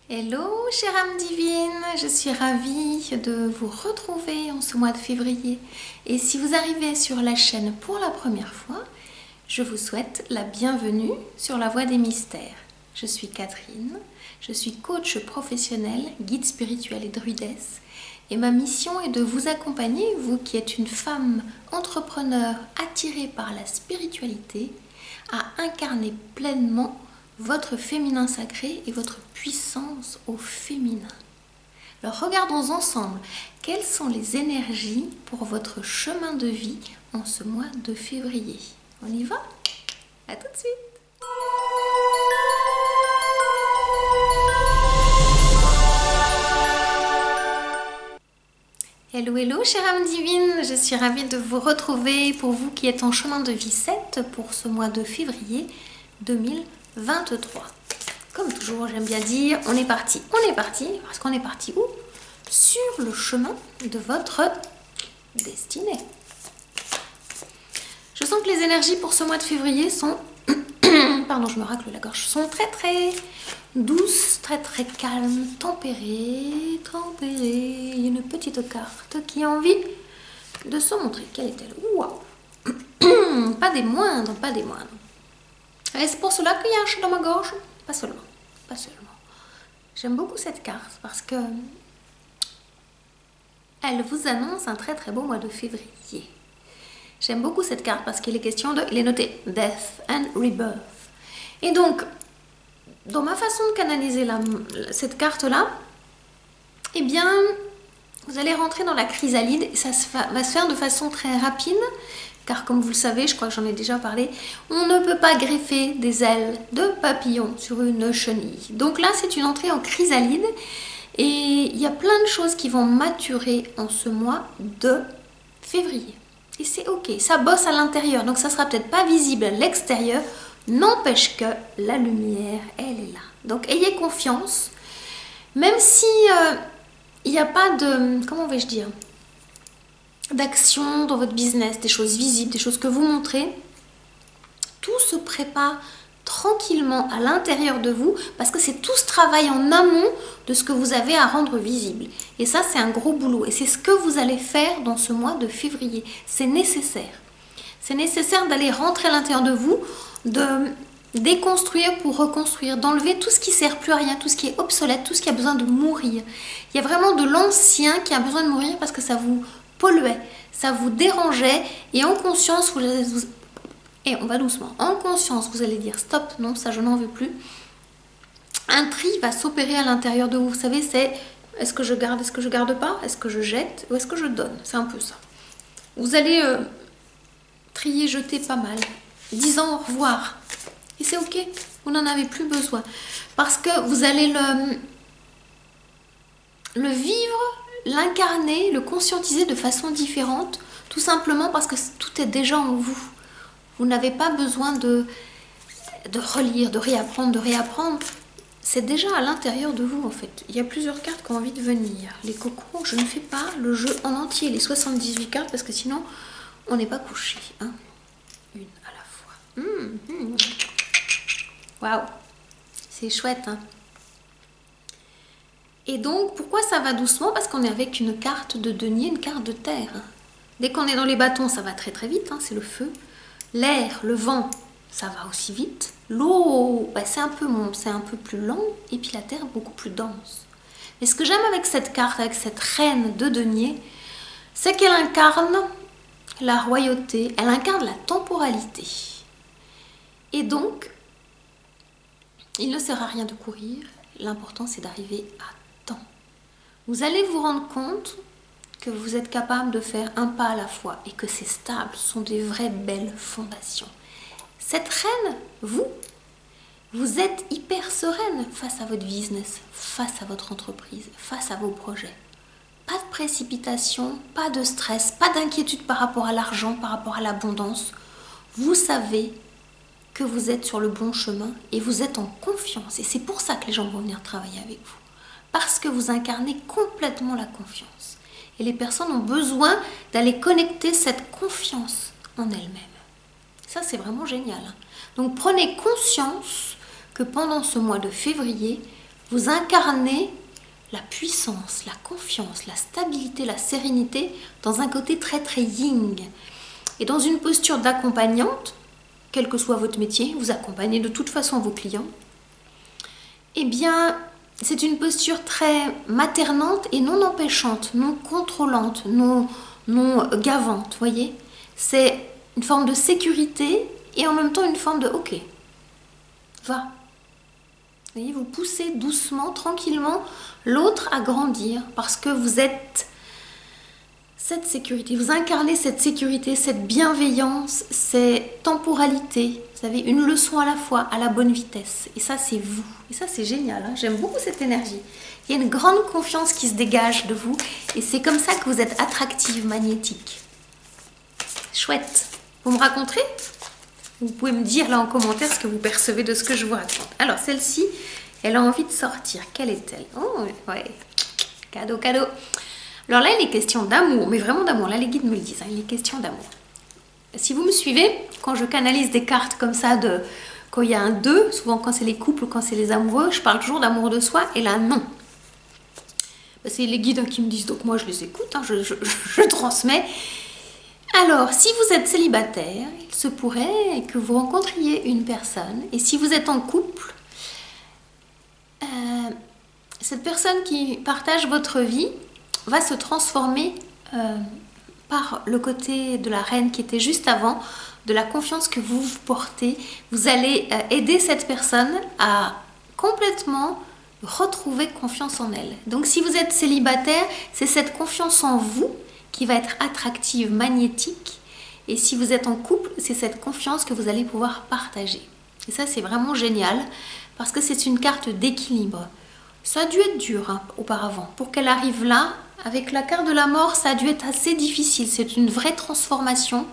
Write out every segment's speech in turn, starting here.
Hello chère âme divine, je suis ravie de vous retrouver en ce mois de février. Et si vous arrivez sur la chaîne pour la première fois, je vous souhaite la bienvenue sur la voie des mystères. Je suis Catherine, je suis coach professionnel, guide spirituel et druidesse. Et ma mission est de vous accompagner, vous qui êtes une femme entrepreneur attirée par la spiritualité, à incarner pleinement votre féminin sacré et votre puissance au féminin. Alors regardons ensemble quelles sont les énergies pour votre chemin de vie en ce mois de février. On y va? À tout de suite! Hello, hello, chère âme divine, je suis ravie de vous retrouver pour vous qui êtes en chemin de vie 7 pour ce mois de février 2023. Comme toujours, j'aime bien dire, on est parti, parce qu'on est parti où? Sur le chemin de votre destinée. Je sens que les énergies pour ce mois de février sont, pardon, je me racle la gorge, sont très douces, très calmes, tempérées. Il y a une petite carte qui a envie de se montrer. Quelle est-elle? Waouh! Pas des moindres. Et c'est pour cela qu'il y a un chat dans ma gorge? Pas seulement. J'aime beaucoup cette carte parce que elle vous annonce un très beau mois de février. J'aime beaucoup cette carte parce qu'il est question de... Il est noté Death and Rebirth. Et donc, dans ma façon de canaliser cette carte-là, eh bien, vous allez rentrer dans la chrysalide et ça va se faire de façon très rapide. Car comme vous le savez, je crois que j'en ai déjà parlé, on ne peut pas greffer des ailes de papillon sur une chenille. Donc là, c'est une entrée en chrysalide et il y a plein de choses qui vont maturer en ce mois de février. Et c'est ok, ça bosse à l'intérieur, donc ça sera peut-être pas visible à l'extérieur, n'empêche que la lumière, elle est là. Donc ayez confiance, même si il n'y a pas de, comment vais-je dire, d'action dans votre business, des choses visibles, des choses que vous montrez, tout se prépare tranquillement à l'intérieur de vous parce que c'est tout ce travail en amont de ce que vous avez à rendre visible. Et ça, c'est un gros boulot et c'est ce que vous allez faire dans ce mois de février. C'est nécessaire. C'est nécessaire d'aller rentrer à l'intérieur de vous, de déconstruire pour reconstruire, d'enlever tout ce qui ne sert plus à rien, tout ce qui est obsolète, tout ce qui a besoin de mourir. Il y a vraiment de l'ancien qui a besoin de mourir parce que ça vous polluait, ça vous dérangeait et en conscience, et on va doucement, en conscience, vous allez dire stop, non, ça je n'en veux plus. Un tri va s'opérer à l'intérieur de vous. Vous savez, c'est est-ce que je garde pas, est-ce que je jette ou est-ce que je donne? C'est un peu ça. Vous allez trier, jeter pas mal, disant au revoir. Et c'est ok, vous n'en avez plus besoin. Parce que vous allez le vivre, l'incarner, le conscientiser de façon différente, tout simplement parce que tout est déjà en vous. Vous n'avez pas besoin de relire, de réapprendre. C'est déjà à l'intérieur de vous en fait. Il y a plusieurs cartes qui ont envie de venir. Les cocos, je ne fais pas le jeu en entier, les 78 cartes, parce que sinon, on n'est pas couché. Hein. Une à la fois. Waouh, c'est chouette. Hein. Et donc, pourquoi ça va doucement? Parce qu'on est avec une carte de denier, une carte de terre. Dès qu'on est dans les bâtons, ça va très vite, hein, c'est le feu. L'air, le vent, ça va aussi vite. L'eau, bah, c'est un peu plus lent. Et puis la terre, beaucoup plus dense. Mais ce que j'aime avec cette carte, avec cette reine de denier, c'est qu'elle incarne la royauté, elle incarne la temporalité. Et donc, il ne sert à rien de courir. L'important, c'est d'arriver à temps. Vous allez vous rendre compte que vous êtes capable de faire un pas à la fois et que c'est stable, ce sont des vraies belles fondations. Cette reine, vous êtes hyper sereine face à votre business, face à votre entreprise, face à vos projets. Pas de précipitation, pas de stress, pas d'inquiétude par rapport à l'argent, par rapport à l'abondance. Vous savez que vous êtes sur le bon chemin et vous êtes en confiance. Et c'est pour ça que les gens vont venir travailler avec vous. Parce que vous incarnez complètement la confiance. Et les personnes ont besoin d'aller connecter cette confiance en elles-mêmes. Ça, c'est vraiment génial. Donc, prenez conscience que pendant ce mois de février, Vous incarnez la puissance, la confiance, la stabilité, la sérénité dans un côté très très yin. Et dans une posture d'accompagnante, quel que soit votre métier, vous accompagnez de toute façon vos clients, eh bien, c'est une posture très maternante et non empêchante, non contrôlante, non gavante, voyez. C'est une forme de sécurité et en même temps une forme de « ok, va ». Vous voyez, vous poussez doucement, tranquillement l'autre à grandir parce que vous êtes cette sécurité, vous incarnez cette sécurité, cette bienveillance, cette temporalité. Vous avez une leçon à la fois, à la bonne vitesse. Et ça, c'est vous. Et ça, c'est génial. Hein. J'aime beaucoup cette énergie. Il y a une grande confiance qui se dégage de vous. Et c'est comme ça que vous êtes attractive, magnétique. Chouette. Vous me raconterez? Vous pouvez me dire là en commentaire ce que vous percevez de ce que je vous raconte. Alors, celle-ci, elle a envie de sortir. Quelle est-elle? Oh, ouais. Cadeau, cadeau. Alors là, il est question d'amour, mais vraiment d'amour. Là, les guides me le disent, hein, il est question d'amour. Si vous me suivez, quand je canalise des cartes comme ça, quand il y a un 2, souvent quand c'est les couples ou quand c'est les amoureux, je parle toujours d'amour de soi, et là, non. C'est les guides qui me disent, donc moi, je les écoute, hein, je transmets. Alors, si vous êtes célibataire, il se pourrait que vous rencontriez une personne, et si vous êtes en couple, cette personne qui partage votre vie va se transformer par le côté de la reine qui était juste avant, de la confiance que vous portez. Vous allez aider cette personne à complètement retrouver confiance en elle. Donc si vous êtes célibataire, c'est cette confiance en vous qui va être attractive, magnétique. Et si vous êtes en couple, c'est cette confiance que vous allez pouvoir partager. Et ça, c'est vraiment génial parce que c'est une carte d'équilibre. Ça a dû être dur hein, auparavant. Pour qu'elle arrive là, avec la carte de la mort, ça a dû être assez difficile. C'est une vraie transformation.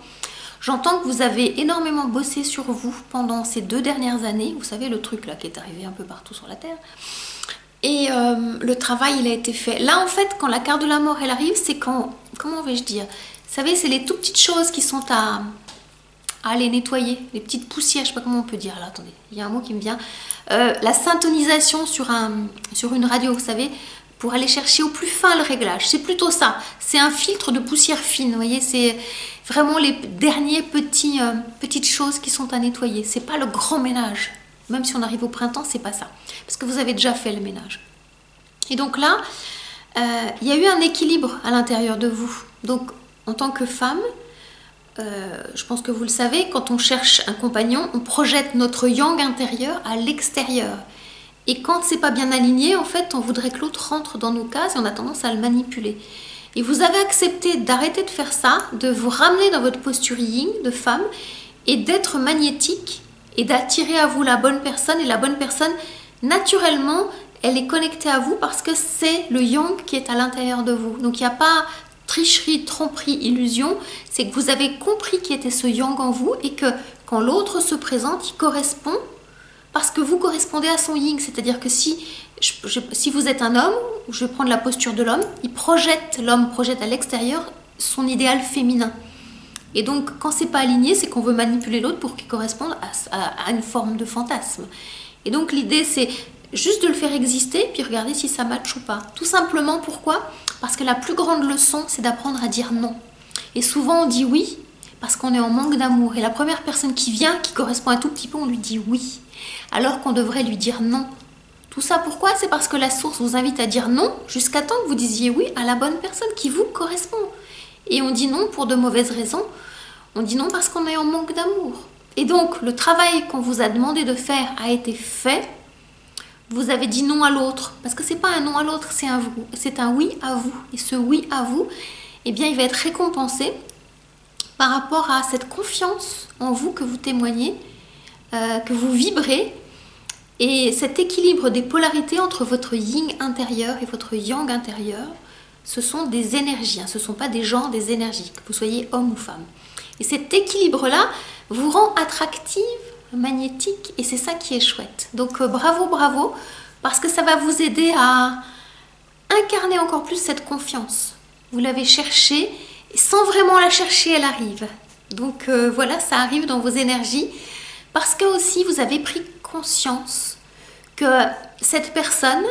J'entends que vous avez énormément bossé sur vous pendant ces 2 dernières années. Vous savez, le truc là qui est arrivé un peu partout sur la Terre. Et le travail, il a été fait. Là, en fait, quand la carte de la mort, elle arrive, c'est quand... Comment vais-je dire? Vous savez, c'est les tout petites choses qui sont à aller nettoyer. Les petites poussières, je ne sais pas comment on peut dire. Là, attendez, il y a un mot qui me vient. La syntonisation sur une radio, vous savez, pour aller chercher au plus fin le réglage. C'est plutôt ça. C'est un filtre de poussière fine, vous voyez. C'est vraiment les dernières petites choses qui sont à nettoyer. C'est pas le grand ménage. Même si on arrive au printemps, c'est pas ça. Parce que vous avez déjà fait le ménage. Et donc là, il y a eu un équilibre à l'intérieur de vous. Donc, en tant que femme, je pense que vous le savez, quand on cherche un compagnon, on projette notre yang intérieur à l'extérieur. Et quand c'est pas bien aligné, en fait, on voudrait que l'autre rentre dans nos cases et on a tendance à le manipuler. Et vous avez accepté d'arrêter de faire ça, de vous ramener dans votre posture yin de femme et d'être magnétique et d'attirer à vous la bonne personne. Et la bonne personne, naturellement, elle est connectée à vous parce que c'est le yang qui est à l'intérieur de vous. Donc il n'y a pas tricherie, tromperie, illusion. C'est que vous avez compris qui était ce yang en vous et que quand l'autre se présente, il correspond parce que vous correspondez à son yin. C'est-à-dire que si vous êtes un homme, je vais prendre la posture de l'homme, l'homme projette à l'extérieur son idéal féminin. Et donc, quand c'est pas aligné, c'est qu'on veut manipuler l'autre pour qu'il corresponde à une forme de fantasme. Et donc, l'idée, c'est juste de le faire exister, puis regarder si ça matche ou pas. Tout simplement, pourquoi? Parce que la plus grande leçon, c'est d'apprendre à dire non. Et souvent, on dit oui, parce qu'on est en manque d'amour. Et la première personne qui vient, qui correspond un tout petit peu, on lui dit oui. Alors qu'on devrait lui dire non. Tout ça, pourquoi? C'est parce que la source vous invite à dire non, jusqu'à temps que vous disiez oui à la bonne personne qui vous correspond. Et on dit non pour de mauvaises raisons. On dit non parce qu'on est en manque d'amour. Et donc, le travail qu'on vous a demandé de faire a été fait. Vous avez dit non à l'autre. Parce que ce n'est pas un non à l'autre, c'est un oui à vous. Et ce oui à vous, eh bien, il va être récompensé par rapport à cette confiance en vous que vous témoignez, que vous vibrez. Et cet équilibre des polarités entre votre yin intérieur et votre yang intérieur, ce sont des énergies, hein, ce ne sont pas des genres, des énergies, que vous soyez homme ou femme. Et cet équilibre-là vous rend attractive, magnétique, et c'est ça qui est chouette. Donc bravo, bravo, parce que ça va vous aider à incarner encore plus cette confiance. Vous l'avez cherchée, et sans vraiment la chercher, elle arrive. Donc voilà, ça arrive dans vos énergies, parce que aussi vous avez pris conscience que cette personne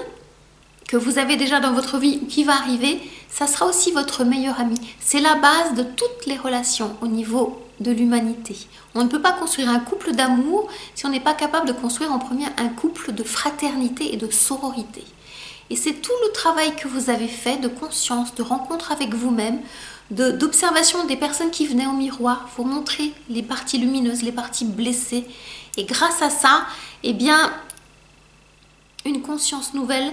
que vous avez déjà dans votre vie ou qui va arriver, ça sera aussi votre meilleur ami. C'est la base de toutes les relations au niveau de l'humanité. On ne peut pas construire un couple d'amour si on n'est pas capable de construire en premier un couple de fraternité et de sororité. Et c'est tout le travail que vous avez fait de conscience, de rencontre avec vous-même, d'observation des personnes qui venaient au miroir, vous montrer les parties lumineuses, les parties blessées. Et grâce à ça, eh bien, une conscience nouvelle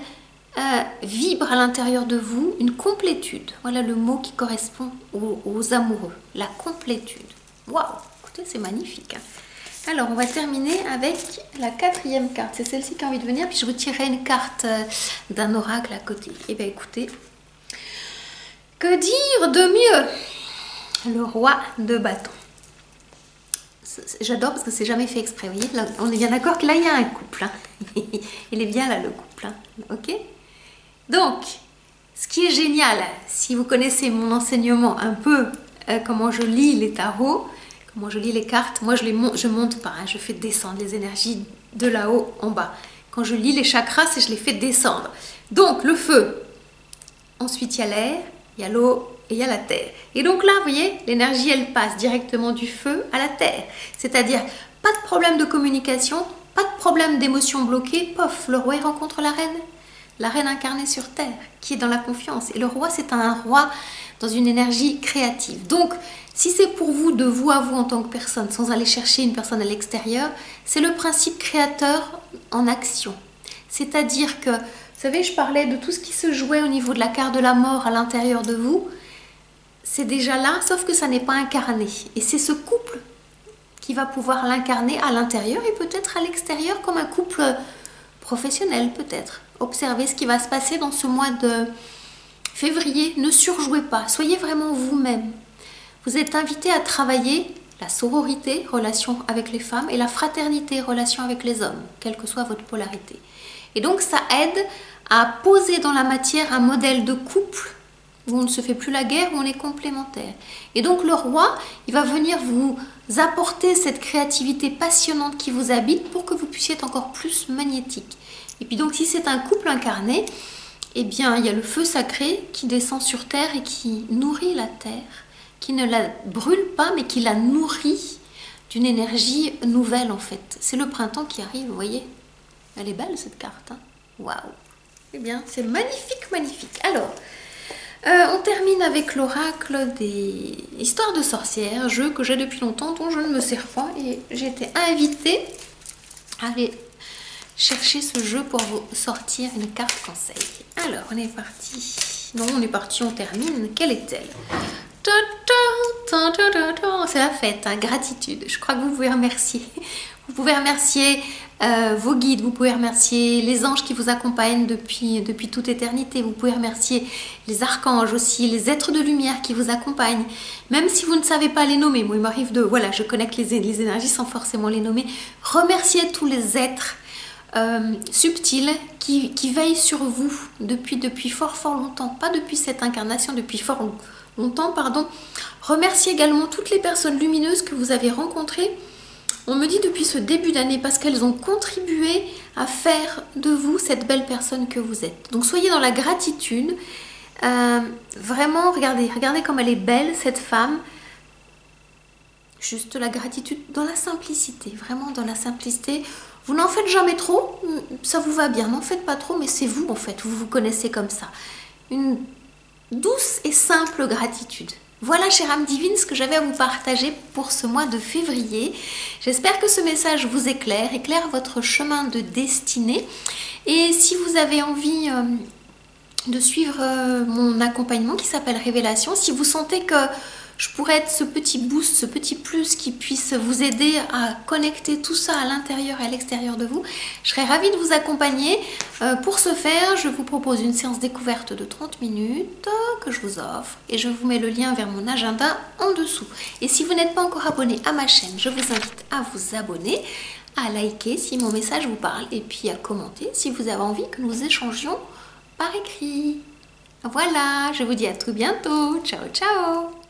vibre à l'intérieur de vous, une complétude. Voilà le mot qui correspond aux amoureux, la complétude. Waouh, écoutez, c'est magnifique. Hein. Alors, on va terminer avec la 4e carte. C'est celle-ci qui a envie de venir, puis je vous tirerai une carte d'un oracle à côté. Eh bien, écoutez, que dire de mieux? Le roi de bâton. J'adore parce que c'est jamais fait exprès. Vous voyez, là, on est bien d'accord que là, il y a un couple. Hein. Il est bien là, le couple. Hein. Ok? Donc, ce qui est génial, si vous connaissez mon enseignement un peu, comment je lis les tarots, comment je lis les cartes, moi je monte pas, hein, je fais descendre les énergies de là-haut en bas. Quand je lis les chakras, c'est je les fais descendre. Donc, le feu, ensuite il y a l'air, il y a l'eau et il y a la terre. Et donc là, vous voyez, l'énergie, elle passe directement du feu à la terre. C'est-à-dire, pas de problème de communication, pas de problème d'émotions bloquées, pof, le roi il rencontre la reine incarnée sur terre, qui est dans la confiance. Et le roi, c'est un roi dans une énergie créative. Donc, si c'est pour vous, de vous à vous en tant que personne, sans aller chercher une personne à l'extérieur, c'est le principe créateur en action. C'est-à-dire que, vous savez, je parlais de tout ce qui se jouait au niveau de la carte de la mort à l'intérieur de vous. C'est déjà là, sauf que ça n'est pas incarné. Et c'est ce couple qui va pouvoir l'incarner à l'intérieur et peut-être à l'extérieur comme un couple professionnel peut-être. Observez ce qui va se passer dans ce mois de février. Ne surjouez pas, soyez vraiment vous-même. Vous êtes invité à travailler la sororité, relation avec les femmes, et la fraternité, relation avec les hommes, quelle que soit votre polarité. Et donc ça aide à poser dans la matière un modèle de couple où on ne se fait plus la guerre, où on est complémentaires. Et donc le roi, il va venir vous apporter cette créativité passionnante qui vous habite pour que vous puissiez être encore plus magnétique. Et puis donc si c'est un couple incarné, eh bien il y a le feu sacré qui descend sur terre et qui nourrit la terre, qui ne la brûle pas mais qui la nourrit d'une énergie nouvelle en fait. C'est le printemps qui arrive, vous voyez. Elle est belle cette carte, hein. Waouh. Eh bien c'est magnifique, magnifique. Alors, on termine avec l'oracle des histoires de sorcières, jeu que j'ai depuis longtemps dont je ne me sers pas et j'ai été invitée à aller chercher ce jeu pour vous sortir une carte conseil. Alors, on est parti. Non, on est parti, on termine. Quelle est-elle? C'est la fête, hein, gratitude. Je crois que vous pouvez remercier. Vous pouvez remercier vos guides, vous pouvez remercier les anges qui vous accompagnent depuis toute éternité. Vous pouvez remercier les archanges aussi, les êtres de lumière qui vous accompagnent. Même si vous ne savez pas les nommer, moi il m'arrive de... Voilà, je connecte les énergies sans forcément les nommer. Remerciez tous les êtres subtils qui veillent sur vous depuis fort longtemps. Pas depuis cette incarnation, depuis fort longtemps, pardon. Remerciez également toutes les personnes lumineuses que vous avez rencontrées. On me dit depuis ce début d'année parce qu'elles ont contribué à faire de vous cette belle personne que vous êtes. Donc soyez dans la gratitude. Vraiment, regardez comme elle est belle cette femme. Juste la gratitude dans la simplicité, vraiment dans la simplicité. Vous n'en faites jamais trop, ça vous va bien. N'en faites pas trop, mais c'est vous en fait, vous vous connaissez comme ça. Une douce et simple gratitude. Voilà, chère âme divine, ce que j'avais à vous partager pour ce mois de février. J'espère que ce message vous éclaire votre chemin de destinée. Et si vous avez envie de suivre mon accompagnement qui s'appelle Révélation, si vous sentez que je pourrais être ce petit boost, ce petit plus qui puisse vous aider à connecter tout ça à l'intérieur et à l'extérieur de vous, je serais ravie de vous accompagner. Pour ce faire, je vous propose une séance découverte de 30 minutes que je vous offre et je vous mets le lien vers mon agenda en dessous. Et si vous n'êtes pas encore abonné à ma chaîne, je vous invite à vous abonner, à liker si mon message vous parle et puis à commenter si vous avez envie que nous échangions par écrit. Voilà, je vous dis à tout bientôt. Ciao, ciao!